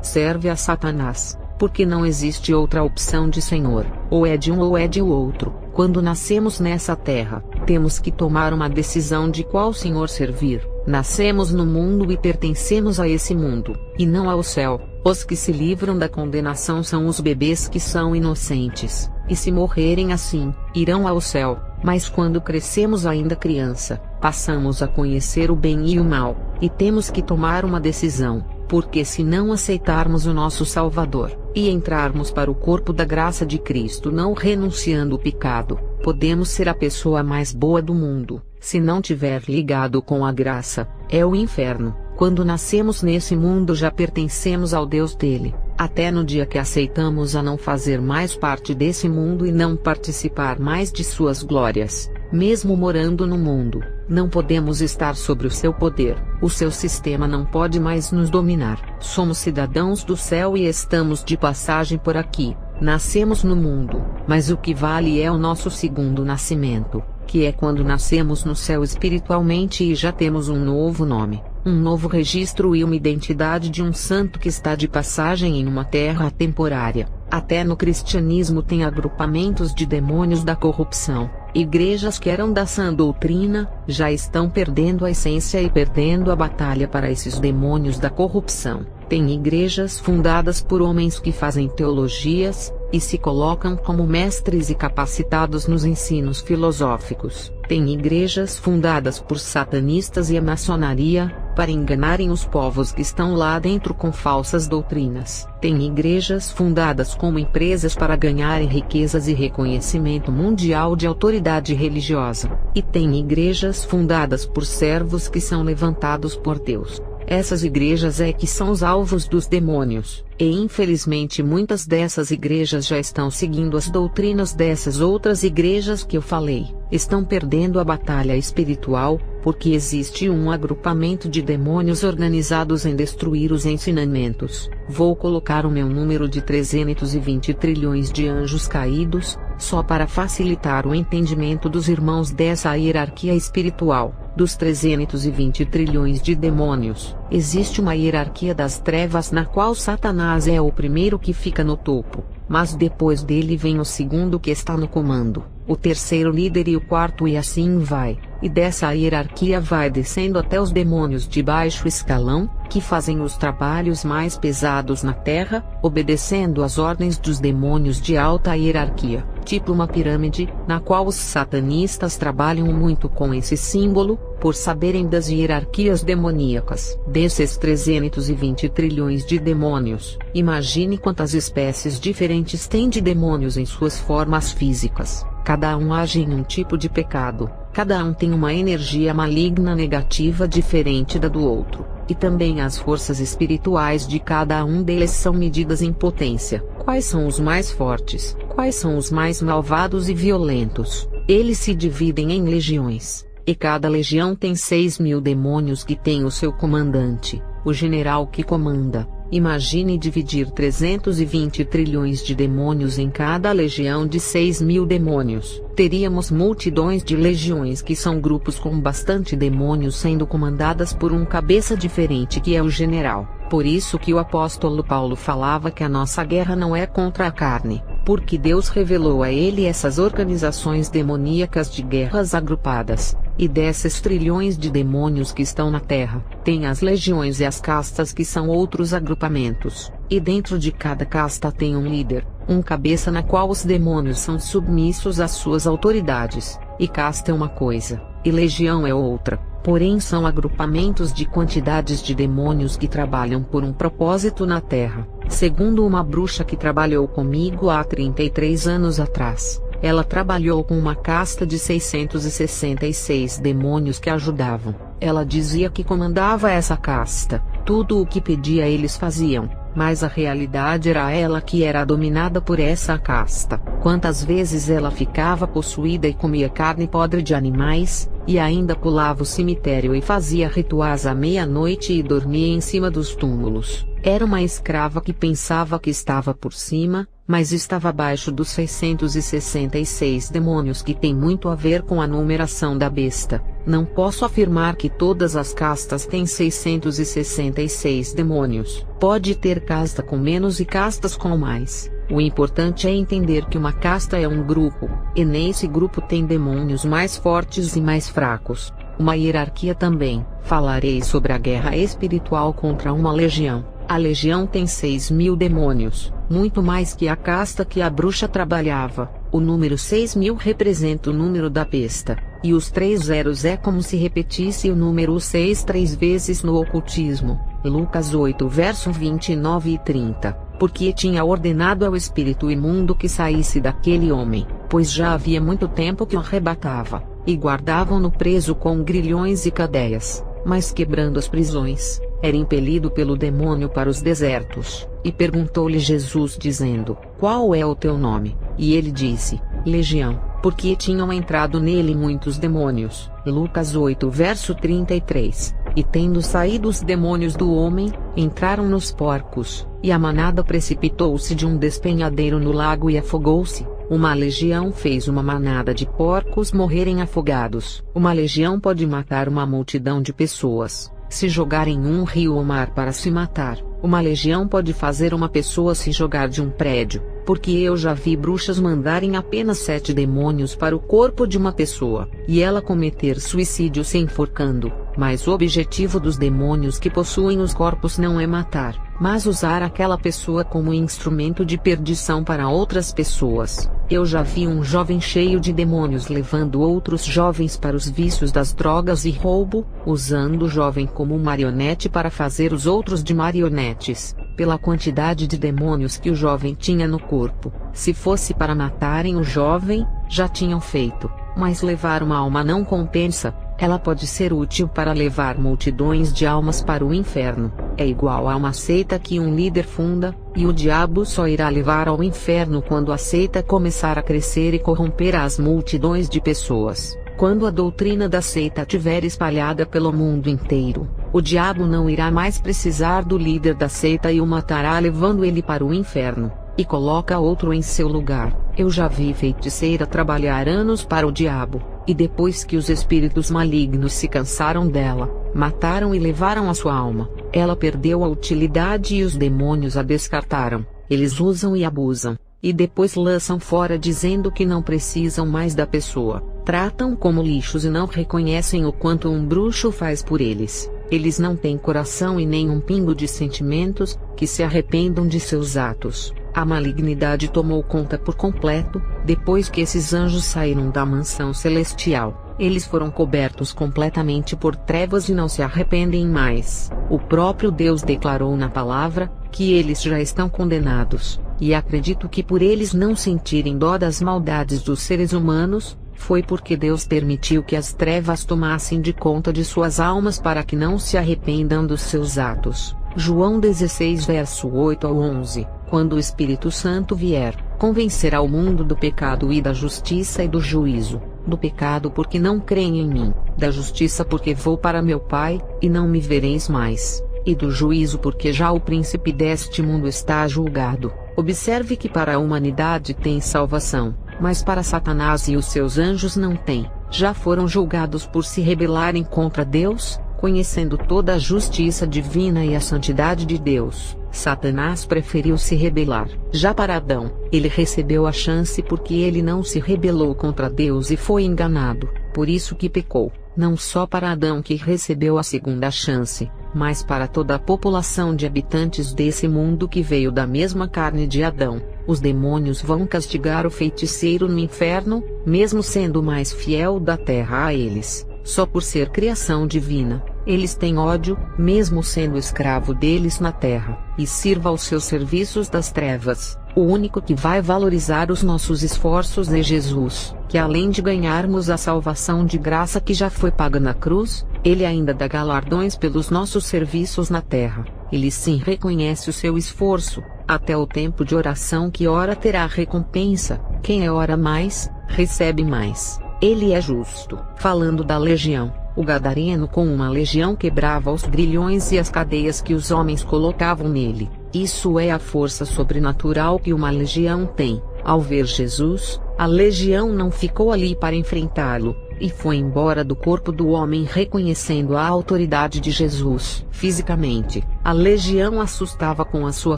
serve a Satanás. Porque não existe outra opção de Senhor, ou é de um ou é de outro. Quando nascemos nessa terra, temos que tomar uma decisão de qual Senhor servir. Nascemos no mundo e pertencemos a esse mundo, e não ao céu. Os que se livram da condenação são os bebês que são inocentes, e se morrerem assim, irão ao céu. Mas quando crescemos ainda criança, passamos a conhecer o bem e o mal, e temos que tomar uma decisão. Porque se não aceitarmos o nosso Salvador, e entrarmos para o corpo da graça de Cristo não renunciando o pecado, podemos ser a pessoa mais boa do mundo. Se não tiver ligado com a graça, é o inferno. Quando nascemos nesse mundo já pertencemos ao Deus dele, até no dia que aceitamos a não fazer mais parte desse mundo e não participar mais de suas glórias. Mesmo morando no mundo, não podemos estar sobre o seu poder, o seu sistema não pode mais nos dominar. Somos cidadãos do céu e estamos de passagem por aqui. Nascemos no mundo, mas o que vale é o nosso segundo nascimento, que é quando nascemos no céu espiritualmente e já temos um novo nome, um novo registro e uma identidade de um santo que está de passagem em uma terra temporária. Até no cristianismo tem agrupamentos de demônios da corrupção. Igrejas que eram da sã doutrina, já estão perdendo a essência e perdendo a batalha para esses demônios da corrupção. Tem igrejas fundadas por homens que fazem teologias, e se colocam como mestres e capacitados nos ensinos filosóficos. Tem igrejas fundadas por satanistas e a maçonaria, para enganarem os povos que estão lá dentro com falsas doutrinas. Tem igrejas fundadas como empresas para ganharem riquezas e reconhecimento mundial de autoridade religiosa. E tem igrejas fundadas por servos que são levantados por Deus. Essas igrejas é que são os alvos dos demônios, e infelizmente muitas dessas igrejas já estão seguindo as doutrinas dessas outras igrejas que eu falei. Estão perdendo a batalha espiritual, porque existe um agrupamento de demônios organizados em destruir os ensinamentos. Vou colocar o meu número de 320 trilhões de anjos caídos, só para facilitar o entendimento dos irmãos dessa hierarquia espiritual. Dos 320 trilhões de demônios, existe uma hierarquia das trevas na qual Satanás é o primeiro que fica no topo, mas depois dele vem o segundo que está no comando, o terceiro líder e o quarto e assim vai, e dessa hierarquia vai descendo até os demônios de baixo escalão, que fazem os trabalhos mais pesados na terra, obedecendo às ordens dos demônios de alta hierarquia, tipo uma pirâmide, na qual os satanistas trabalham muito com esse símbolo, por saberem das hierarquias demoníacas. Desses 320 trilhões de demônios, imagine quantas espécies diferentes tem de demônios em suas formas físicas. Cada um age em um tipo de pecado, cada um tem uma energia maligna negativa diferente da do outro, e também as forças espirituais de cada um deles são medidas em potência. Quais são os mais fortes? Quais são os mais malvados e violentos? Eles se dividem em legiões, e cada legião tem 6.000 demônios que tem o seu comandante, o general que comanda. Imagine dividir 320 trilhões de demônios em cada legião de 6.000 demônios. Teríamos multidões de legiões que são grupos com bastante demônios sendo comandadas por um cabeça diferente que é o general. Por isso que o apóstolo Paulo falava que a nossa guerra não é contra a carne, porque Deus revelou a ele essas organizações demoníacas de guerras agrupadas. E desses trilhões de demônios que estão na terra, tem as legiões e as castas que são outros agrupamentos, e dentro de cada casta tem um líder, um cabeça na qual os demônios são submissos às suas autoridades, e casta é uma coisa, e legião é outra, porém são agrupamentos de quantidades de demônios que trabalham por um propósito na terra. Segundo uma bruxa que trabalhou comigo há 33 anos atrás, ela trabalhou com uma casta de 666 demônios que ajudavam. Ela dizia que comandava essa casta, tudo o que pedia eles faziam, mas a realidade era ela que era dominada por essa casta. Quantas vezes ela ficava possuída e comia carne podre de animais, e ainda pulava o cemitério e fazia rituais à meia-noite e dormia em cima dos túmulos. Era uma escrava que pensava que estava por cima, mas estava abaixo dos 666 demônios que tem muito a ver com a numeração da besta. Não posso afirmar que todas as castas têm 666 demônios. Pode ter casta com menos e castas com mais. O importante é entender que uma casta é um grupo, e nesse grupo tem demônios mais fortes e mais fracos. Uma hierarquia também. Falarei sobre a guerra espiritual contra uma legião. A legião tem 6.000 demônios, muito mais que a casta que a bruxa trabalhava. O número 6.000 representa o número da besta, e os 3 zeros é como se repetisse o número 6 3 vezes no ocultismo. Lucas 8 verso 29 e 30. Porque tinha ordenado ao espírito imundo que saísse daquele homem, pois já havia muito tempo que o arrebatava, e guardavam-no preso com grilhões e cadeias, mas quebrando as prisões, era impelido pelo demônio para os desertos, e perguntou-lhe Jesus dizendo: qual é o teu nome? E ele disse: Legião, porque tinham entrado nele muitos demônios. Lucas 8 verso 33. E tendo saído os demônios do homem, entraram nos porcos, e a manada precipitou-se de um despenhadeiro no lago e afogou-se. Uma legião fez uma manada de porcos morrerem afogados. Uma legião pode matar uma multidão de pessoas, se jogar em um rio ou mar para se matar. Uma legião pode fazer uma pessoa se jogar de um prédio, porque eu já vi bruxas mandarem apenas 7 demônios para o corpo de uma pessoa, e ela cometer suicídio se enforcando. Mas o objetivo dos demônios que possuem os corpos não é matar, mas usar aquela pessoa como instrumento de perdição para outras pessoas. Eu já vi um jovem cheio de demônios levando outros jovens para os vícios das drogas e roubo, usando o jovem como marionete para fazer os outros de marionetes, pela quantidade de demônios que o jovem tinha no corpo. Se fosse para matarem o jovem, já tinham feito, mas levar uma alma não compensa. Ela pode ser útil para levar multidões de almas para o inferno. É igual a uma seita que um líder funda, e o diabo só irá levar ao inferno quando a seita começar a crescer e corromper as multidões de pessoas. Quando a doutrina da seita estiver espalhada pelo mundo inteiro, o diabo não irá mais precisar do líder da seita e o matará levando ele para o inferno, e coloca outro em seu lugar. Eu já vi feiticeira trabalhar anos para o diabo, e depois que os espíritos malignos se cansaram dela, mataram e levaram a sua alma. Ela perdeu a utilidade e os demônios a descartaram. Eles usam e abusam, e depois lançam fora dizendo que não precisam mais da pessoa. Tratam como lixos e não reconhecem o quanto um bruxo faz por eles. Eles não têm coração e nem um pingo de sentimentos, que se arrependam de seus atos. A malignidade tomou conta por completo. Depois que esses anjos saíram da mansão celestial, eles foram cobertos completamente por trevas e não se arrependem mais. O próprio Deus declarou na palavra, que eles já estão condenados, e acredito que por eles não sentirem dó das maldades dos seres humanos, foi porque Deus permitiu que as trevas tomassem de conta de suas almas para que não se arrependam dos seus atos. João 16 verso 8 ao 11. Quando o Espírito Santo vier, convencerá o mundo do pecado e da justiça e do juízo. Do pecado porque não creem em mim, da justiça porque vou para meu Pai, e não me vereis mais, e do juízo porque já o príncipe deste mundo está julgado. Observe que para a humanidade tem salvação, mas para Satanás e os seus anjos não tem. Já foram julgados por se rebelarem contra Deus, conhecendo toda a justiça divina e a santidade de Deus. Satanás preferiu se rebelar. Já para Adão, ele recebeu a chance porque ele não se rebelou contra Deus e foi enganado, por isso que pecou. Não só para Adão que recebeu a segunda chance, mas para toda a população de habitantes desse mundo que veio da mesma carne de Adão. Os demônios vão castigar o feiticeiro no inferno, mesmo sendo o mais fiel da terra a eles, só por ser criação divina. Eles têm ódio, mesmo sendo escravo deles na terra, e sirva aos seus serviços das trevas. O único que vai valorizar os nossos esforços é Jesus, que além de ganharmos a salvação de graça que já foi paga na cruz, ele ainda dá galardões pelos nossos serviços na terra. Ele sim reconhece o seu esforço, até o tempo de oração que ora terá recompensa. Quem ora mais, recebe mais. Ele é justo. Falando da legião, o gadareno com uma legião quebrava os grilhões e as cadeias que os homens colocavam nele. Isso é a força sobrenatural que uma legião tem. Ao ver Jesus, a legião não ficou ali para enfrentá-lo, e foi embora do corpo do homem reconhecendo a autoridade de Jesus. Fisicamente, a legião assustava com a sua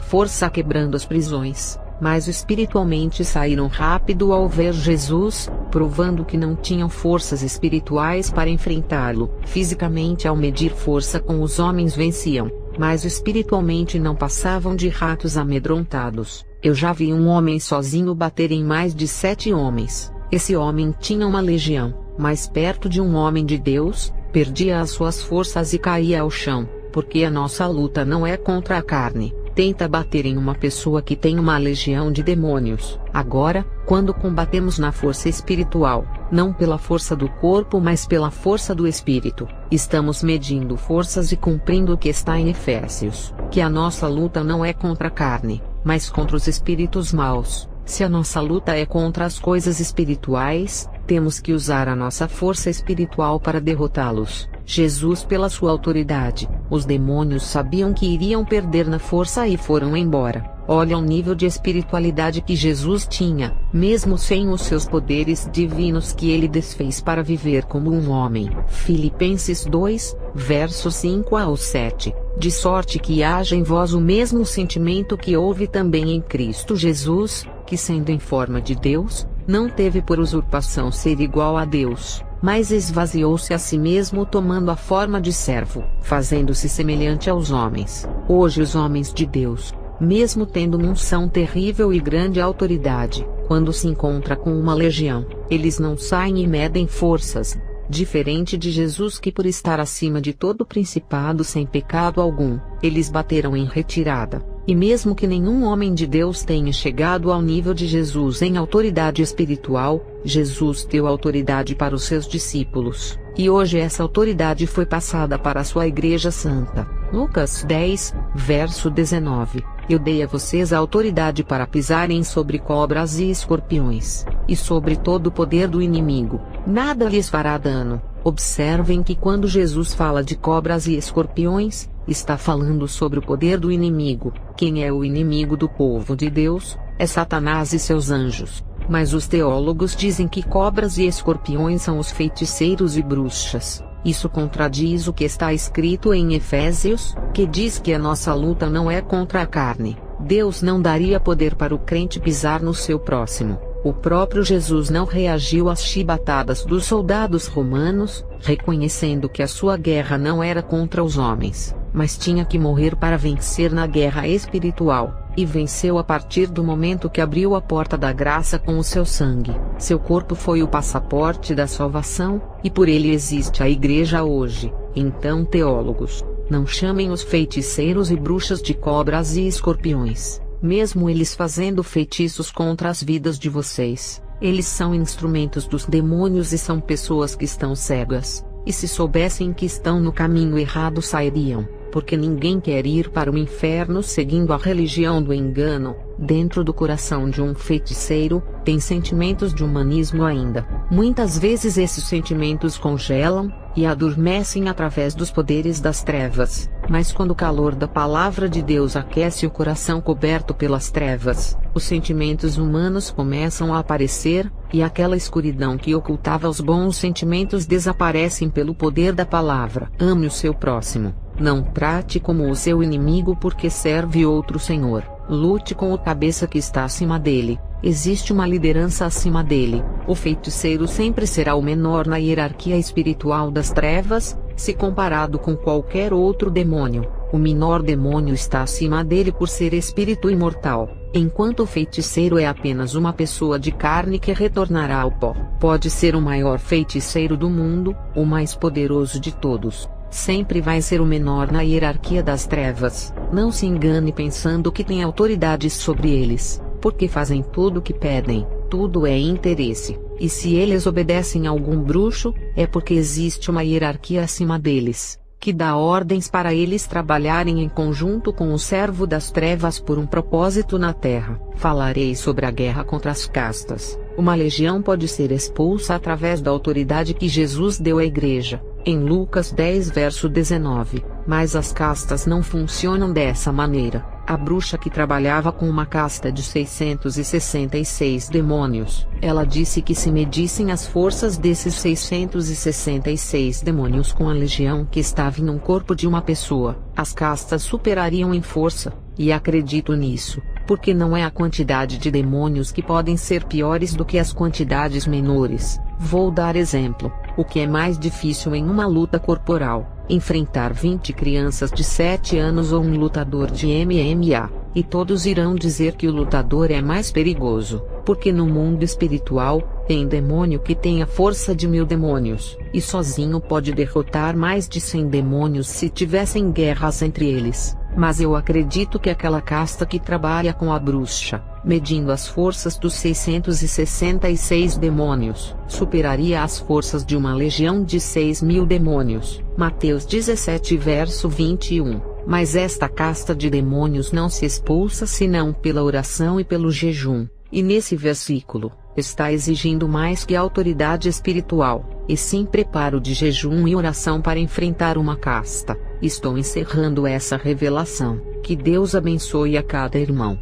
força quebrando as prisões, mas espiritualmente saíram rápido ao ver Jesus, provando que não tinham forças espirituais para enfrentá-lo. Fisicamente, ao medir força com os homens venciam, mas espiritualmente não passavam de ratos amedrontados. Eu já vi um homem sozinho bater em mais de 7 homens. Esse homem tinha uma legião, mas perto de um homem de Deus, perdia as suas forças e caía ao chão, porque a nossa luta não é contra a carne. Tenta bater em uma pessoa que tem uma legião de demônios. Agora, quando combatemos na força espiritual, não pela força do corpo mas pela força do espírito, estamos medindo forças e cumprindo o que está em Efésios, que a nossa luta não é contra a carne, mas contra os espíritos maus. Se a nossa luta é contra as coisas espirituais, temos que usar a nossa força espiritual para derrotá-los. Jesus, pela sua autoridade, os demônios sabiam que iriam perder na força e foram embora. Olha o nível de espiritualidade que Jesus tinha, mesmo sem os seus poderes divinos que ele desfez para viver como um homem. Filipenses 2, versos 5 ao 7. De sorte que haja em vós o mesmo sentimento que houve também em Cristo Jesus, que sendo em forma de Deus, não teve por usurpação ser igual a Deus, mas esvaziou-se a si mesmo tomando a forma de servo, fazendo-se semelhante aos homens. Hoje os homens de Deus, mesmo tendo uma unção terrível e grande autoridade, quando se encontra com uma legião, eles não saem e medem forças, diferente de Jesus que por estar acima de todo principado sem pecado algum, eles bateram em retirada. E mesmo que nenhum homem de Deus tenha chegado ao nível de Jesus em autoridade espiritual, Jesus deu autoridade para os seus discípulos, e hoje essa autoridade foi passada para a sua Igreja Santa. Lucas 10, verso 19. Eu dei a vocês a autoridade para pisarem sobre cobras e escorpiões, e sobre todo o poder do inimigo. Nada lhes fará dano. Observem que quando Jesus fala de cobras e escorpiões, está falando sobre o poder do inimigo. Quem é o inimigo do povo de Deus? É Satanás e seus anjos. Mas os teólogos dizem que cobras e escorpiões são os feiticeiros e bruxas. Isso contradiz o que está escrito em Efésios, que diz que a nossa luta não é contra a carne. Deus não daria poder para o crente pisar no seu próximo. O próprio Jesus não reagiu às chibatadas dos soldados romanos, reconhecendo que a sua guerra não era contra os homens, mas tinha que morrer para vencer na guerra espiritual, e venceu a partir do momento que abriu a porta da graça com o seu sangue. Seu corpo foi o passaporte da salvação, e por ele existe a Igreja hoje. Então, teólogos, não chamem os feiticeiros e bruxas de cobras e escorpiões, mesmo eles fazendo feitiços contra as vidas de vocês. Eles são instrumentos dos demônios e são pessoas que estão cegas, e se soubessem que estão no caminho errado sairiam, porque ninguém quer ir para o inferno seguindo a religião do engano. Dentro do coração de um feiticeiro, tem sentimentos de humanismo ainda. Muitas vezes esses sentimentos congelam e adormecem através dos poderes das trevas, mas quando o calor da palavra de Deus aquece o coração coberto pelas trevas, os sentimentos humanos começam a aparecer, e aquela escuridão que ocultava os bons sentimentos desaparecem pelo poder da palavra. Ame o seu próximo. Não trate como o seu inimigo porque serve outro senhor. Lute com o cabeça que está acima dele. Existe uma liderança acima dele. O feiticeiro sempre será o menor na hierarquia espiritual das trevas, se comparado com qualquer outro demônio. O menor demônio está acima dele por ser espírito imortal, enquanto o feiticeiro é apenas uma pessoa de carne que retornará ao pó. Pode ser o maior feiticeiro do mundo, o mais poderoso de todos, sempre vai ser o menor na hierarquia das trevas. Não se engane pensando que tem autoridade sobre eles, porque fazem tudo o que pedem, tudo é interesse, e se eles obedecem a algum bruxo, é porque existe uma hierarquia acima deles, que dá ordens para eles trabalharem em conjunto com o servo das trevas por um propósito na terra. Falarei sobre a guerra contra as castas. Uma legião pode ser expulsa através da autoridade que Jesus deu à igreja, em Lucas 10 verso 19, mas as castas não funcionam dessa maneira. A bruxa que trabalhava com uma casta de 666 demônios, ela disse que se medissem as forças desses 666 demônios com a legião que estava em um corpo de uma pessoa, as castas superariam em força, e acredito nisso, porque não é a quantidade de demônios que podem ser piores do que as quantidades menores. Vou dar exemplo. O que é mais difícil em uma luta corporal? Enfrentar 20 crianças de 7 anos ou um lutador de MMA, e todos irão dizer que o lutador é mais perigoso, porque no mundo espiritual, tem demônio que tem a força de 1000 demônios, e sozinho pode derrotar mais de 100 demônios se tivessem guerras entre eles. Mas eu acredito que aquela casta que trabalha com a bruxa, medindo as forças dos 666 demônios, superaria as forças de uma legião de 6.000 demônios. Mateus 17 verso 21. Mas esta casta de demônios não se expulsa senão pela oração e pelo jejum. E nesse versículo, está exigindo mais que autoridade espiritual, e sim preparo de jejum e oração para enfrentar uma casta. Estou encerrando essa revelação. Que Deus abençoe a cada irmão.